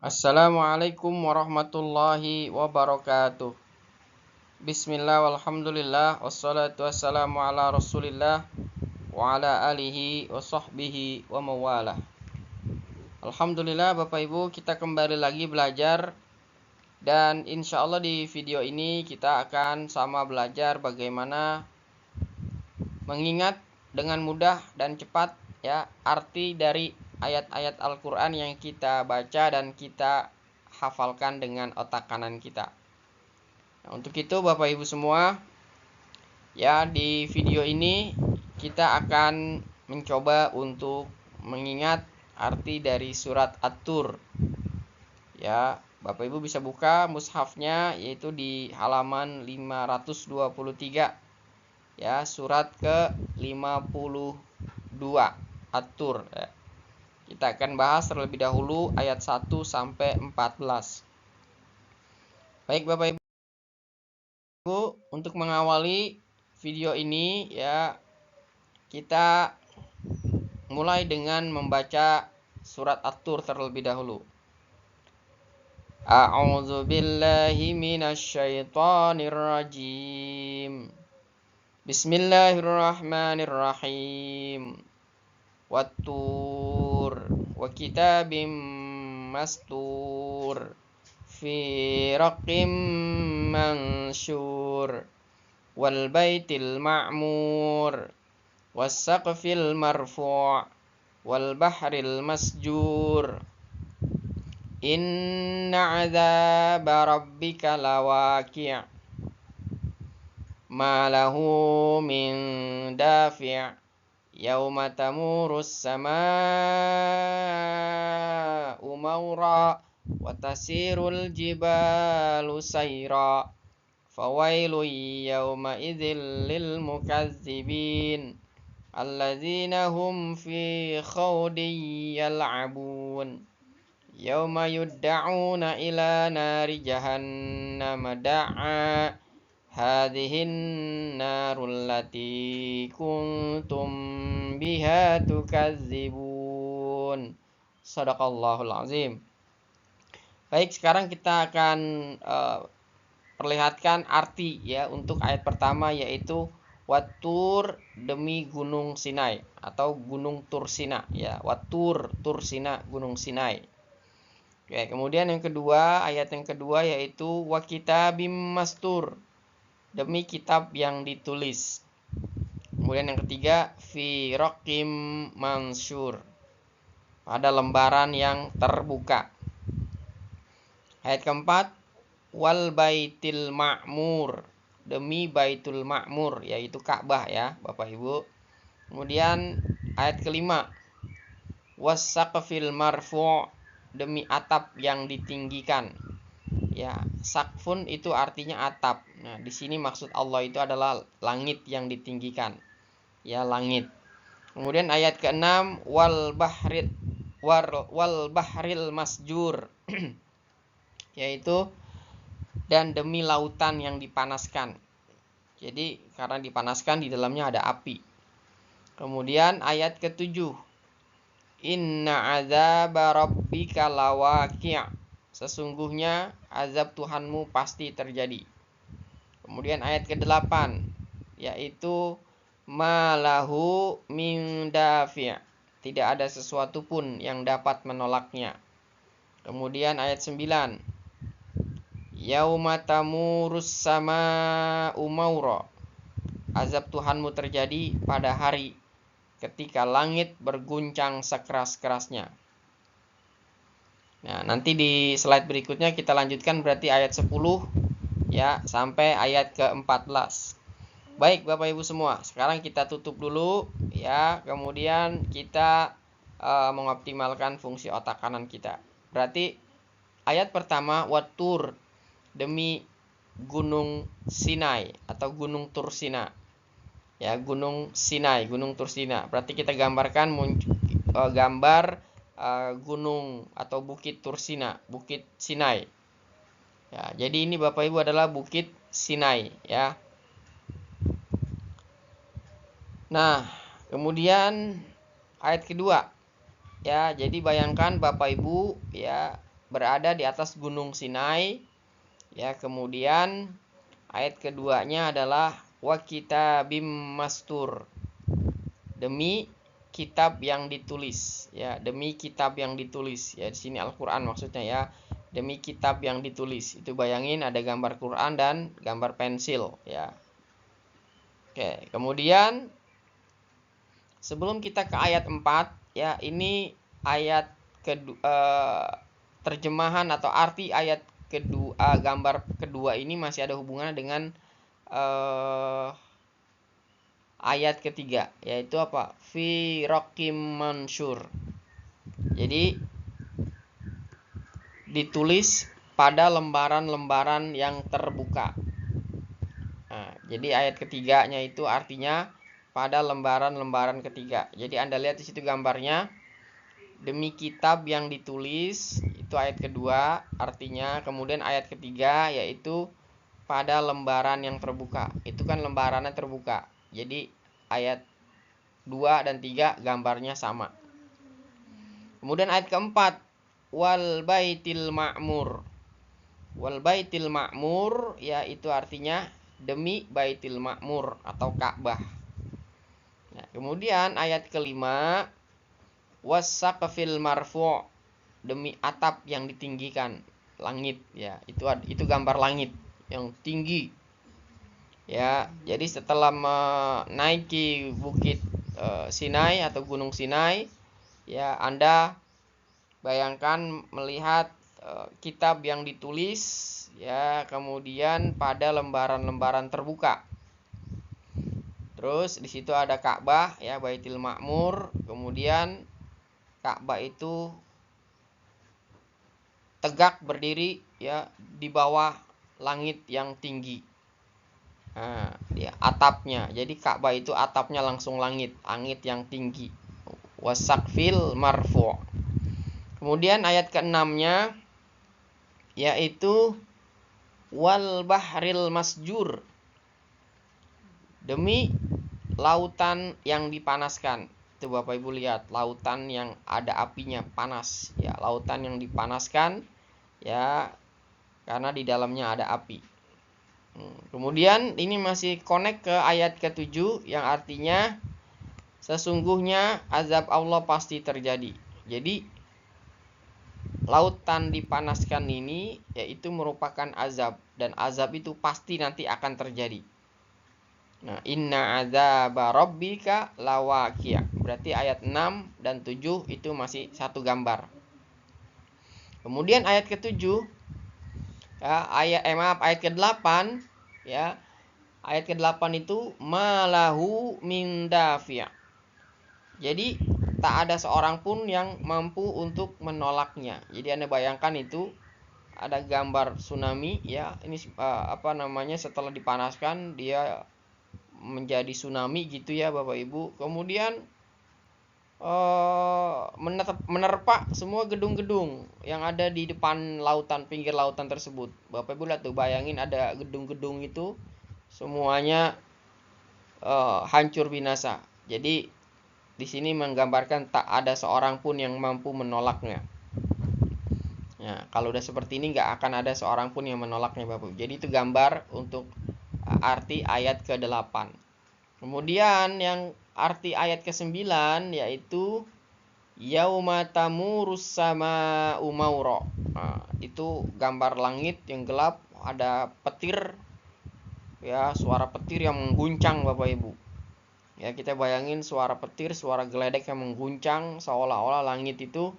Assalamualaikum warahmatullahi wabarakatuh. Bismillah walhamdulillah wassalatu wassalamu ala rasulillah wa ala alihi wa sahbihi wa mawalah. Alhamdulillah Bapak Ibu, kita kembali lagi belajar. Dan insya Allah di video ini kita akan sama belajar bagaimana mengingat dengan mudah dan cepat ya arti dari ayat-ayat Al-Quran yang kita baca dan kita hafalkan dengan otak kanan kita. Nah, untuk itu Bapak Ibu semua, ya di video ini kita akan mencoba untuk mengingat arti dari surat At-Tur. Ya, Bapak Ibu bisa buka mushafnya yaitu di halaman 523. Ya, surat ke-52 At-Tur ya. Kita akan bahas terlebih dahulu ayat 1 sampai 14. Baik Bapak Ibu, untuk mengawali video ini ya kita mulai dengan membaca surat At-Tur terlebih dahulu. A'udzu billahi minasyaitonir rajim. Bismillahirrahmanirrahim. Wat-tur wa kitabim mastur fi raqim mansyur wal baitil ma'mur was saqfil marfu' wal bahril masjur inna 'adzaba rabbika lawaqi' ma lahu min dafi' yauma tamurus samaa'u mawra wa tasirul jibalu sayra fawailun yauma idzil lil mukazzibin alladzina hum fi khawdin yal'abun yauma yudda'una ila nari jahannama da'a hadhihin narul lati kuntum biha tukadzibun. Shadaqallahul azim. Baik, sekarang kita akan perlihatkan arti ya untuk ayat pertama yaitu Wat-tur demi gunung Sinai atau gunung Tursina ya. Wat-tur, Tursina, gunung Sinai. Oke, kemudian yang kedua, ayat yang kedua yaitu wa kitabim mastur, demi kitab yang ditulis. Kemudian yang ketiga fi raqim mansyur, pada lembaran yang terbuka. Ayat keempat wal baitil ma'mur, demi baitul ma'mur yaitu Ka'bah ya Bapak Ibu. Kemudian ayat kelima was saqfil marfu', demi atap yang ditinggikan. Ya, sakfun itu artinya atap. Nah, di sini maksud Allah itu adalah langit yang ditinggikan. Ya, langit. Kemudian ayat ke-6 wal bahril masjur yaitu dan demi lautan yang dipanaskan. Jadi karena dipanaskan di dalamnya ada api. Kemudian ayat ke-7 inna adzaba rabbika lawaqi', sesungguhnya azab Tuhanmu pasti terjadi. Kemudian ayat ke-8 yaitu malahu min dafi', tidak ada sesuatu pun yang dapat menolaknya. Kemudian ayat 9 yauma tamurus sama'u mawra, azab Tuhanmu terjadi pada hari ketika langit berguncang sekeras-kerasnya. Nah, nanti di slide berikutnya kita lanjutkan berarti ayat 10 ya sampai ayat ke-14. Baik Bapak Ibu semua, sekarang kita tutup dulu ya, kemudian kita mengoptimalkan fungsi otak kanan kita. Berarti ayat pertama Wat-tur, demi gunung Sinai atau gunung Tursina. Ya, gunung Sinai, gunung Tursina. Berarti kita gambarkan gambar gunung atau bukit Tursina, bukit Sinai. Ya, jadi ini Bapak Ibu adalah bukit Sinai ya. Nah, kemudian ayat kedua. Ya, jadi bayangkan Bapak Ibu ya berada di atas Gunung Sinai. Ya, kemudian ayat keduanya adalah wa kitabim mastur. Demi kitab yang ditulis, ya, demi kitab yang ditulis. Ya, di sini Al-Qur'an maksudnya ya. Demi kitab yang ditulis. Itu bayangin ada gambar Quran dan gambar pensil, ya. Oke, kemudian sebelum kita ke ayat 4, ya, ini ayat terjemahan atau arti ayat kedua, gambar kedua ini masih ada hubungannya dengan ayat ketiga, yaitu apa? Fi raqim mansyur. Jadi ditulis pada lembaran-lembaran yang terbuka. Nah, jadi ayat ketiganya itu artinya pada lembaran-lembaran ketiga. Jadi Anda lihat di situ gambarnya, demi kitab yang ditulis, itu ayat kedua artinya. Kemudian ayat ketiga yaitu pada lembaran yang terbuka. Itu kan lembarannya terbuka. Jadi ayat 2 dan 3 gambarnya sama. Kemudian ayat keempat, wal baitil ma'mur. Wal baitil ma'mur, ya, itu artinya demi baitil ma'mur atau Ka'bah. Nah, kemudian ayat kelima, wasaqfil marfu', demi atap yang ditinggikan, langit, ya. Itu gambar langit yang tinggi. Ya, jadi setelah menaiki bukit Sinai atau Gunung Sinai, ya, Anda bayangkan melihat kitab yang ditulis, ya, kemudian pada lembaran-lembaran terbuka. Terus di situ ada Ka'bah, ya, Baitul Ma'mur. Kemudian Ka'bah itu tegak berdiri, ya, di bawah langit yang tinggi. Nah, ya, atapnya. Jadi Ka'bah itu atapnya langsung langit yang tinggi. Wasaqfil marfu'. Kemudian ayat ke-6-nya yaitu wal bahril masjur. Demi lautan yang dipanaskan. Itu Bapak Ibu lihat, lautan yang ada apinya, panas, ya, lautan yang dipanaskan, ya, karena di dalamnya ada api. Kemudian ini masih connect ke ayat ke-7 yang artinya sesungguhnya azab Allah pasti terjadi. Jadi lautan dipanaskan ini yaitu merupakan azab, dan azab itu pasti nanti akan terjadi. Nah, inna azaba rabbika lawaqi'. Berarti ayat 6 dan 7 itu masih satu gambar. Kemudian ayat ke-7, ya, ayat ke-8, ya. Ayat ke-8 itu malahu min dafi'. Jadi tak ada seorang pun yang mampu untuk menolaknya. Jadi Anda bayangkan itu ada gambar tsunami, ya. Ini setelah dipanaskan dia menjadi tsunami gitu, ya, Bapak Ibu. Kemudian menerpa semua gedung-gedung yang ada di depan lautan, pinggir lautan tersebut. Bapak Ibu lihat tuh, bayangin ada gedung-gedung itu semuanya hancur binasa. Jadi di sini menggambarkan tak ada seorang pun yang mampu menolaknya. Ya, kalau udah seperti ini nggak akan ada seorang pun yang menolaknya, Bapak. Jadi itu gambar untuk arti ayat ke-8. Kemudian yang arti ayat ke-9 yaitu yauma tamurus sama'u maura. Nah, itu gambar langit yang gelap, ada petir, ya, suara petir yang mengguncang, Bapak Ibu. Ya, kita bayangin suara petir, suara geledek yang mengguncang, seolah-olah langit itu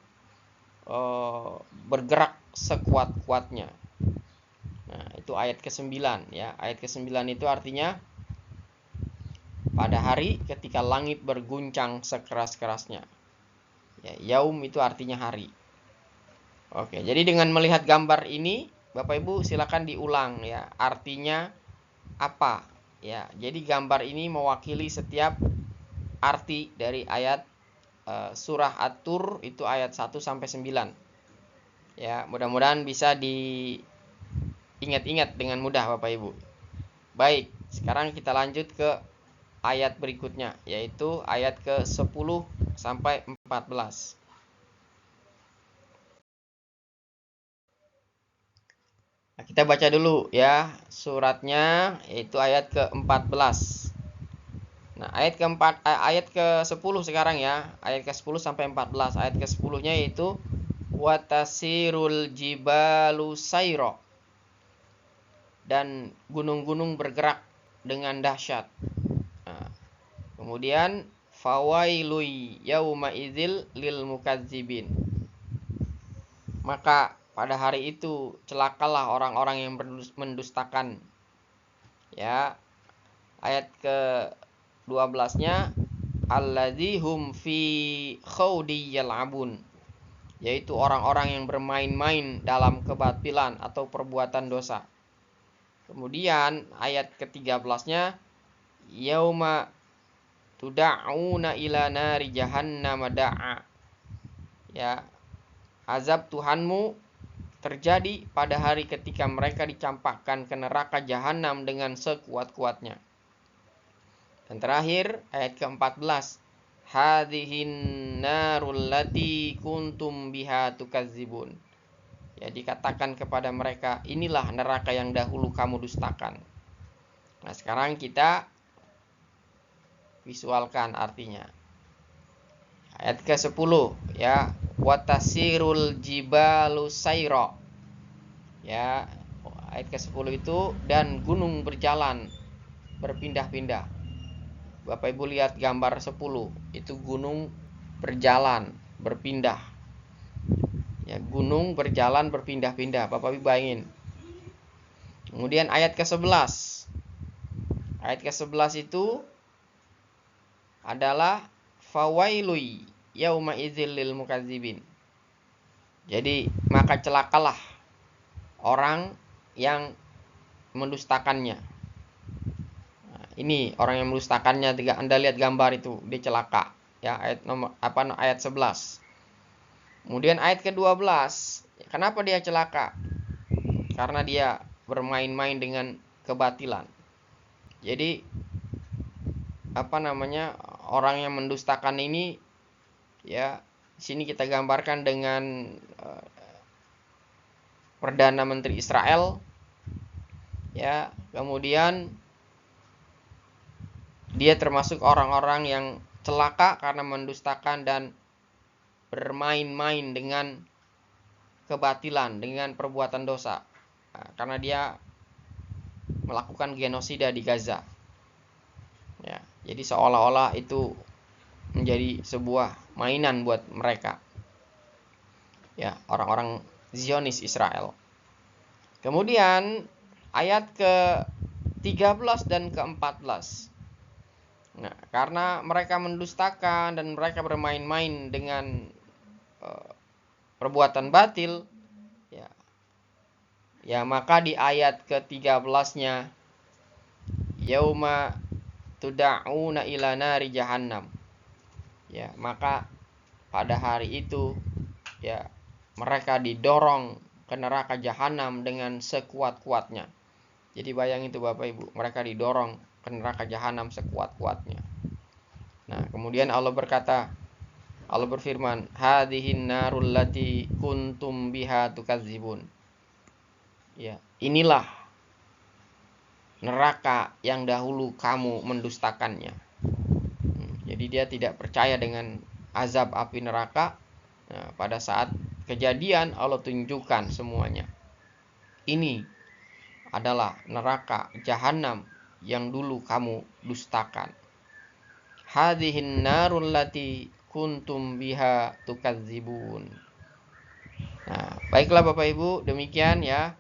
bergerak sekuat-kuatnya. Nah, itu ayat ke-9, ya. Ayat ke-9 itu artinya pada hari ketika langit berguncang sekeras-kerasnya. Ya, yaum itu artinya hari. Oke, jadi dengan melihat gambar ini, Bapak Ibu silakan diulang, ya, artinya apa, ya. Jadi gambar ini mewakili setiap arti dari ayat surah At-Tur itu ayat 1 sampai 9. Ya, mudah-mudahan bisa diingat-ingat dengan mudah, Bapak Ibu. Baik, sekarang kita lanjut ke ayat berikutnya, yaitu ayat ke-10 sampai 14. Nah, kita baca dulu ya suratnya, yaitu ayat ke-14. Nah, ayat ke-10 sekarang ya. Ayat ke-10 sampai 14. Ayat ke-10-nya yaitu watasirul jibalu sayro, dan gunung-gunung bergerak dengan dahsyat. Nah, kemudian fawailui yauma idzil lil mukadzibin. Maka pada hari itu celakalah orang-orang yang mendustakan. Ya, ayat ke-12-nya alladzihum fi khawdi yal'abun, yaitu orang-orang yang bermain-main dalam kebatilan atau perbuatan dosa. Kemudian ayat ke-13-nya yauma tuda'una ila nari jahannam da'a. Ya, azab Tuhanmu terjadi pada hari ketika mereka dicampakkan ke neraka jahanam dengan sekuat-kuatnya. Dan terakhir ayat ke-14, hadhihin narul lati kuntum biha tukadzibun. Ya, dikatakan kepada mereka, inilah neraka yang dahulu kamu dustakan. Nah, sekarang kita visualkan artinya. Ayat ke-10 ya, watasirul jibalu sayra. Ya, ayat ke-10 itu dan gunung berjalan berpindah-pindah. Bapak Ibu lihat gambar 10, itu gunung berjalan berpindah. Ya, gunung berjalan berpindah-pindah. Bapak Ibu bayangin. Kemudian ayat ke-11. Ayat ke-11 itu adalah fawailui yauma idzil lil mukadzibin. Jadi maka celakalah orang yang mendustakannya. Nah, ini orang yang mendustakannya, Anda lihat gambar itu, dia celaka. Ya, ayat 11. Kemudian ayat ke-12, kenapa dia celaka? Karena dia bermain-main dengan kebatilan. Jadi orang yang mendustakan ini, ya, sini kita gambarkan dengan Perdana Menteri Israel. Ya, kemudian dia termasuk orang-orang yang celaka karena mendustakan dan bermain-main dengan kebatilan, dengan perbuatan dosa. Nah, karena dia melakukan genosida di Gaza. Ya, jadi seolah-olah itu menjadi sebuah mainan buat mereka. Ya, orang-orang Zionis Israel. Kemudian ayat ke-13 dan ke-14. Nah, karena mereka mendustakan dan mereka bermain-main dengan perbuatan batil, ya maka di ayat ke-13-nya yauma tuda'una ila nari jahannam. Ya, maka pada hari itu ya mereka didorong ke neraka jahanam dengan sekuat-kuatnya. Jadi bayangin itu Bapak Ibu, mereka didorong ke neraka jahanam sekuat-kuatnya. Nah, kemudian Allah berfirman, hadhihin narul lati kuntum biha tukadzibun. Ya, inilah neraka yang dahulu kamu mendustakannya. Jadi dia tidak percaya dengan azab api neraka. Nah, pada saat kejadian Allah tunjukkan semuanya. Ini adalah neraka jahanam yang dulu kamu dustakan. Hadhihin narul lati kuntum biha tukadzibun. Nah, baiklah Bapak Ibu, demikian ya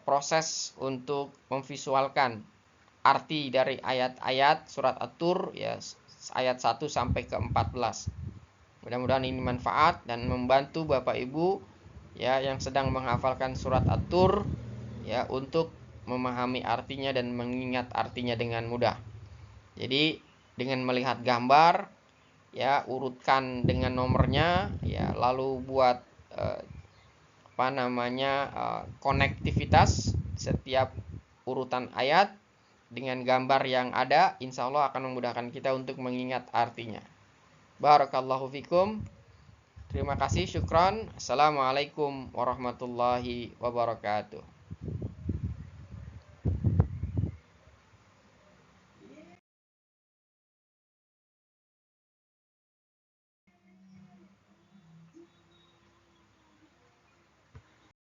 proses untuk memvisualkan arti dari ayat-ayat surat At-Tur ya, ayat 1 sampai ke 14. Mudah-mudahan ini manfaat dan membantu Bapak Ibu ya yang sedang menghafalkan surat At-Tur ya untuk memahami artinya dan mengingat artinya dengan mudah. Jadi dengan melihat gambar ya, urutkan dengan nomornya ya, lalu buat konektivitas setiap urutan ayat dengan gambar yang ada, insya Allah akan memudahkan kita untuk mengingat artinya. Barakallahu fikum. Terima kasih, syukron. Assalamualaikum warahmatullahi wabarakatuh.